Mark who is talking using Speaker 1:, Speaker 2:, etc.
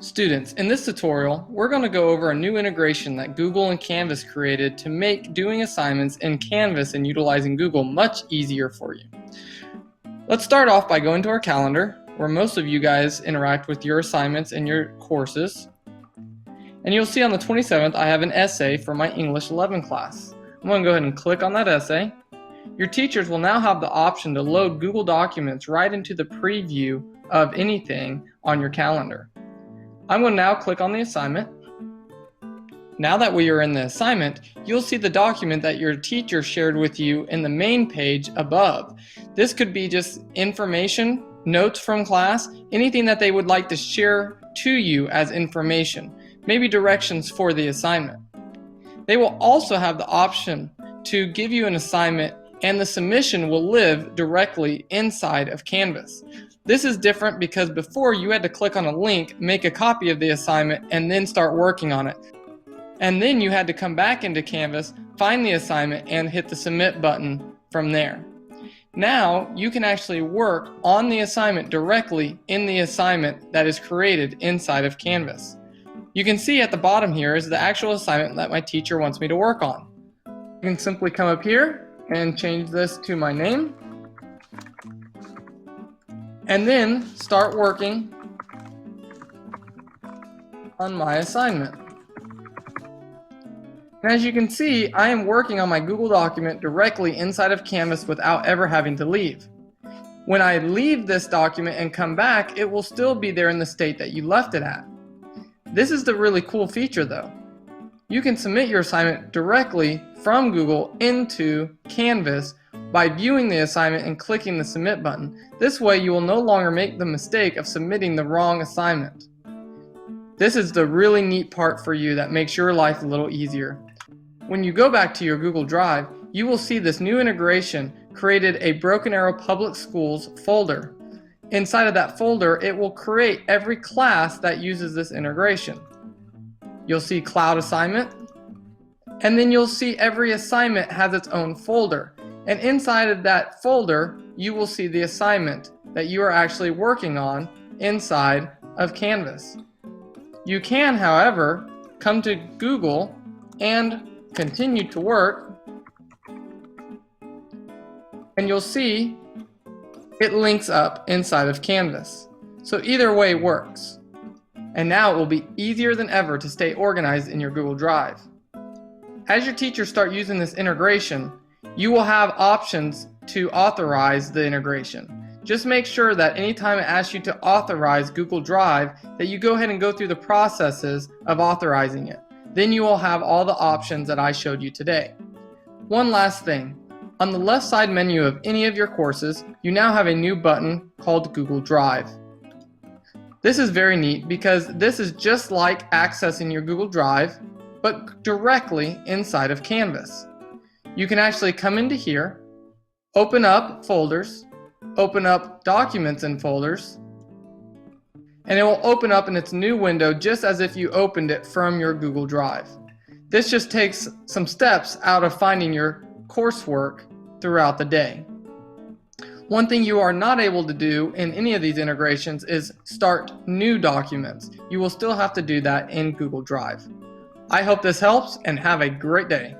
Speaker 1: Students, in this tutorial, we're going to go over a new integration that Google and Canvas created to make doing assignments in Canvas and utilizing Google much easier for you. Let's start off by going to our calendar, where most of you guys interact with your assignments and your courses. And you'll see on the 27th, I have an essay for my English 11 class. I'm going to go ahead and click on that essay. Your teachers will now have the option to load Google Documents right into the preview of anything on your calendar. I'm going to now click on the assignment. Now that we are in the assignment, you'll see the document that your teacher shared with you in the main page above. This could be just information, notes from class, anything that they would like to share to you as information, maybe directions for the assignment. They will also have the option to give you an assignment, and the submission will live directly inside of Canvas. This is different because before you had to click on a link, make a copy of the assignment, and then start working on it. And then you had to come back into Canvas, find the assignment, and hit the submit button from there. Now you can actually work on the assignment directly in the assignment that is created inside of Canvas. You can see at the bottom here is the actual assignment that my teacher wants me to work on. You can simply come up here and change this to my name, and then start working on my assignment. And as you can see, I am working on my Google document directly inside of Canvas without ever having to leave. When I leave this document and come back, it will still be there in the state that you left it at. This is the really cool feature though. You can submit your assignment directly from Google into Canvas by viewing the assignment and clicking the submit button. This way you will no longer make the mistake of submitting the wrong assignment. This is the really neat part for you that makes your life a little easier. When you go back to your Google Drive, you will see this new integration created a Broken Arrow Public Schools folder. Inside of that folder, it will create every class that uses this integration. You'll see Cloud Assignment, and then you'll see every assignment has its own folder. And inside of that folder, you will see the assignment that you are actually working on inside of Canvas. You can, however, come to Google and continue to work, and you'll see it links up inside of Canvas. So either way works. And now it will be easier than ever to stay organized in your Google Drive. As your teachers start using this integration, you will have options to authorize the integration. Just make sure that anytime it asks you to authorize Google Drive, that you go ahead and go through the processes of authorizing it. Then you will have all the options that I showed you today. One last thing. On the left side menu of any of your courses, you now have a new button called Google Drive. This is very neat because this is just like accessing your Google Drive, but directly inside of Canvas. You can actually come into here, open up folders, open up documents in folders, and it will open up in its new window just as if you opened it from your Google Drive. This just takes some steps out of finding your coursework throughout the day. One thing you are not able to do in any of these integrations is start new documents. You will still have to do that in Google Drive. I hope this helps, and have a great day.